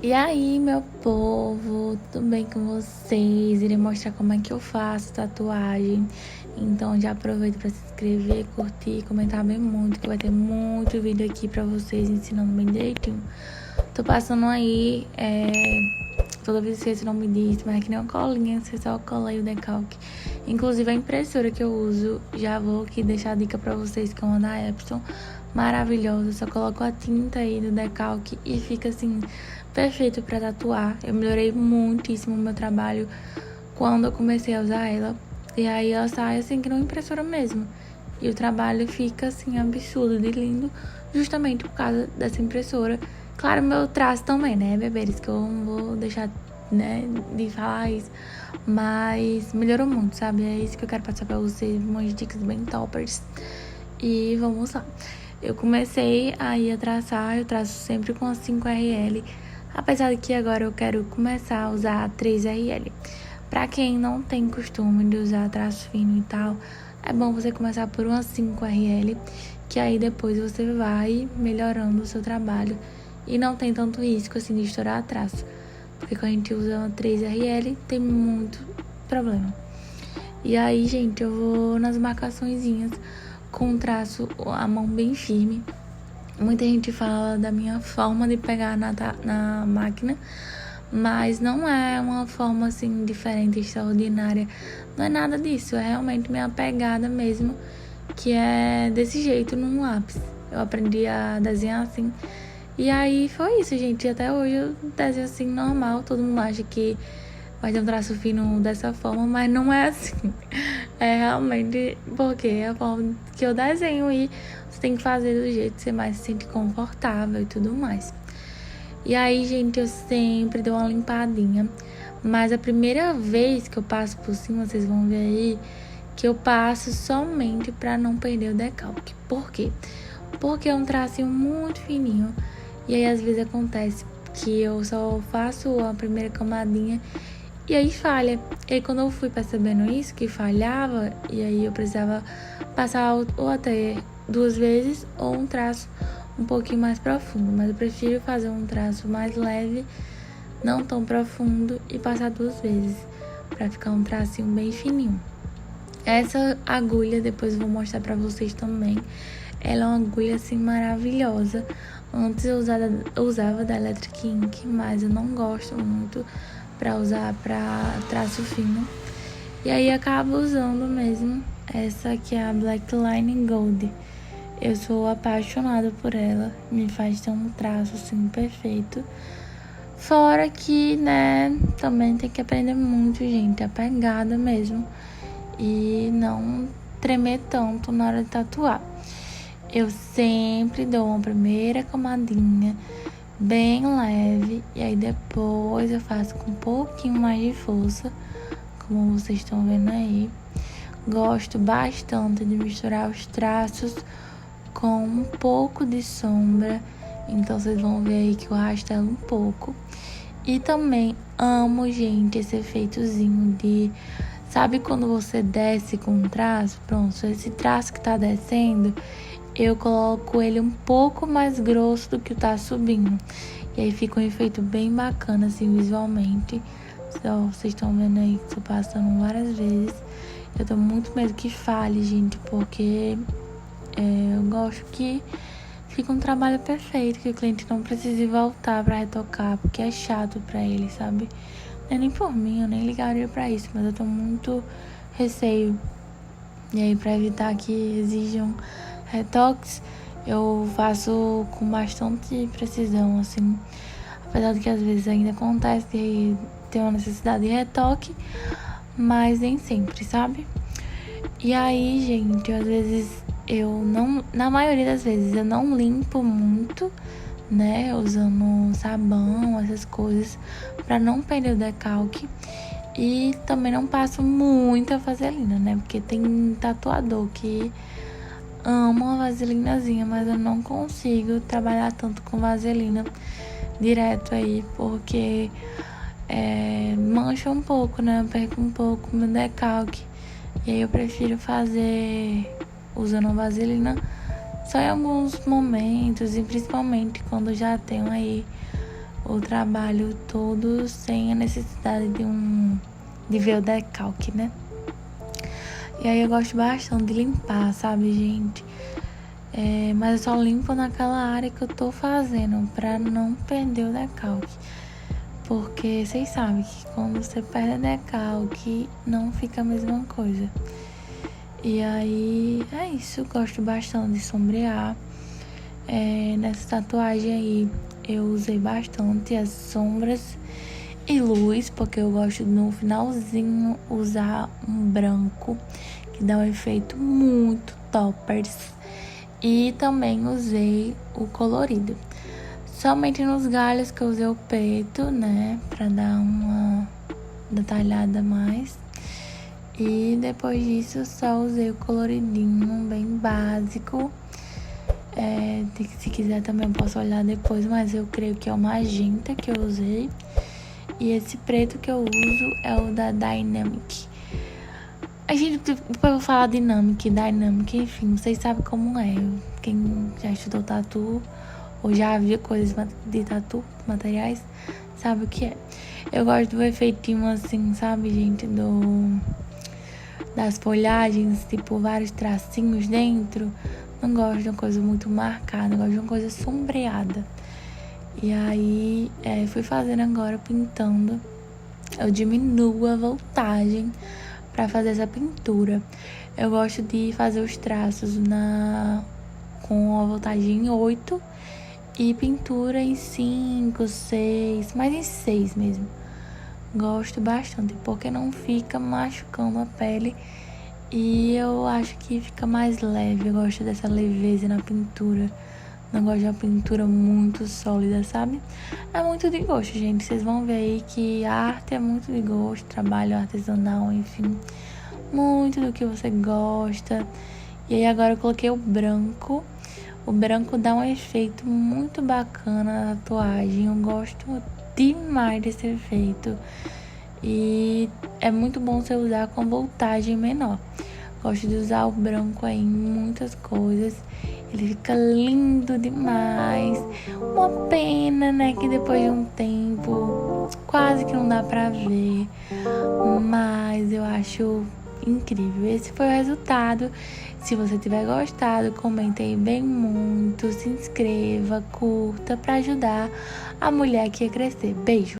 E aí, meu povo, tudo bem com vocês? Irei mostrar como é que eu faço tatuagem. Então já aproveita para se inscrever, curtir, comentar bem muito, que vai ter muito vídeo aqui pra vocês ensinando bem direitinho. Tô passando aí, toda vez que você não me diz, mas é que nem uma colinha, você só cola aí o decalque. Inclusive a impressora que eu uso, já vou aqui deixar a dica pra vocês, que é uma da Epson, maravilhosa. Só coloco a tinta aí do decalque e fica assim, perfeito pra tatuar. Eu melhorei muitíssimo o meu trabalho quando eu comecei a usar ela. E aí ela sai assim que não impressora mesmo. E o trabalho fica assim absurdo de lindo, justamente por causa dessa impressora. Claro, meu traço também, né, beberes, que eu não vou deixar, né, de falar isso. Mas melhorou muito, sabe? É isso que eu quero passar pra vocês, umas dicas bem toppers. E vamos lá. Eu comecei aí a traçar, eu traço sempre com a 5RL, apesar de que agora eu quero começar a usar a 3RL. Pra quem não tem costume de usar traço fino e tal, é bom você começar por uma 5RL, que aí depois você vai melhorando o seu trabalho e não tem tanto risco assim de estourar traço. Porque quando a gente usa uma 3RL, tem muito problema. E aí, gente, eu vou nas marcaçõezinhas com o traço, a mão bem firme. Muita gente fala da minha forma de pegar na máquina, mas não é uma forma assim diferente, extraordinária. Não é nada disso, é realmente minha pegada mesmo, que é desse jeito num lápis. Eu aprendi a desenhar assim. E aí foi isso, gente. Até hoje eu desenho assim normal. Todo mundo acha que vai ter um traço fino dessa forma, mas não é assim. É realmente porque é a forma que eu desenho e você tem que fazer do jeito que você mais se sente confortável e tudo mais. E aí, gente, eu sempre dou uma limpadinha. Mas a primeira vez que eu passo por cima, vocês vão ver aí, que eu passo somente pra não perder o decalque. Por quê? Porque é um tracinho muito fininho. E aí, às vezes, acontece que eu só faço a primeira camadinha e aí falha. E aí, quando eu fui percebendo isso, que falhava, e aí eu precisava passar ou até 2 vezes ou um traço um pouquinho mais profundo. Mas eu prefiro fazer um traço mais leve, não tão profundo, e passar 2 vezes, pra ficar um tracinho bem fininho. Essa agulha, depois eu vou mostrar pra vocês também. Ela é uma agulha assim maravilhosa. Antes eu usava da Electric Ink, mas eu não gosto muito pra usar pra traço fino. E aí acabo usando mesmo essa que é a Black Line Gold. Eu sou apaixonada por ela, me faz ter um traço assim perfeito. Fora que, né, também tem que aprender muito, gente, a pegada mesmo e não tremer tanto na hora de tatuar. Eu sempre dou uma primeira camadinha bem leve e aí depois eu faço com um pouquinho mais de força, como vocês estão vendo aí. Gosto bastante de misturar os traços com um pouco de sombra, então vocês vão ver aí que eu rastelo um pouco. E também amo, gente, esse efeitozinho de... Sabe quando você desce com um traço? Pronto, esse traço que tá descendo, eu coloco ele um pouco mais grosso do que tá subindo. E aí fica um efeito bem bacana, assim, visualmente. Então, vocês estão vendo aí que tô passando várias vezes. Eu tô muito medo que falhe, gente, porque eu gosto que fica um trabalho perfeito, que o cliente não precise voltar pra retocar, porque é chato pra ele, sabe? Não é nem por mim, eu nem ligaria pra isso, mas eu tô muito receio. E aí, pra evitar que exijam retoques, eu faço com bastante precisão, assim. Apesar de que às vezes ainda acontece de ter uma necessidade de retoque, mas nem sempre, sabe? E aí, gente, às vezes eu não... Na maioria das vezes eu não limpo muito, né? Usando sabão, essas coisas, pra não perder o decalque. E também não passo muita vaselina, né? Porque tem tatuador que ama a vaselinazinha, mas eu não consigo trabalhar tanto com vaselina direto aí, porque mancha um pouco, né? Eu perco um pouco meu decalque. E aí eu prefiro fazer usando vaselina só em alguns momentos, e principalmente quando já tenho aí o trabalho todo sem a necessidade de ver o decalque, né? E aí eu gosto bastante de limpar, sabe, gente? Mas eu só limpo naquela área que eu tô fazendo, pra não perder o decalque. Porque vocês sabem que quando você perde o decalque, não fica a mesma coisa. E aí, é isso. Eu gosto bastante de sombrear. Nessa tatuagem aí, eu usei bastante as sombras e luz, porque eu gosto no finalzinho usar um branco, que dá um efeito muito toppers. E também usei o colorido. Somente nos galhos que eu usei o preto, né? Pra dar uma detalhada a mais. E depois disso eu só usei o coloridinho bem básico. Se quiser também eu posso olhar depois, mas eu creio que é o magenta que eu usei. E esse preto que eu uso é o da Dynamic. A gente, depois eu vou falar Dynamic, enfim, vocês sabem como é. Quem já estudou tatu ou já viu coisas de tatu, materiais, sabe o que é. Eu gosto do efeitinho assim, sabe, gente, das folhagens, tipo vários tracinhos dentro. Não gosto de uma coisa muito marcada, gosto de uma coisa sombreada. E aí, fui fazendo agora, pintando. Eu diminuo a voltagem pra fazer essa pintura. Eu gosto de fazer os traços com a voltagem em 8 e pintura em 5, 6, mais em 6 mesmo. Gosto bastante, porque não fica machucando a pele e eu acho que fica mais leve. Eu gosto dessa leveza na pintura. Não gosto de uma pintura muito sólida, sabe? É muito de gosto, gente. Vocês vão ver aí que a arte é muito de gosto, trabalho artesanal, enfim. Muito do que você gosta. E aí agora eu coloquei o branco. O branco dá um efeito muito bacana na tatuagem. Eu gosto demais desse efeito. E é muito bom você usar com voltagem menor. Gosto de usar o branco aí em muitas coisas. Ele fica lindo demais. Uma pena, né, que depois de um tempo quase que não dá pra ver. Mas eu acho incrível. Esse foi o resultado. Se você tiver gostado, comente aí bem muito. Se inscreva, curta pra ajudar a mulher que quer crescer. Beijo!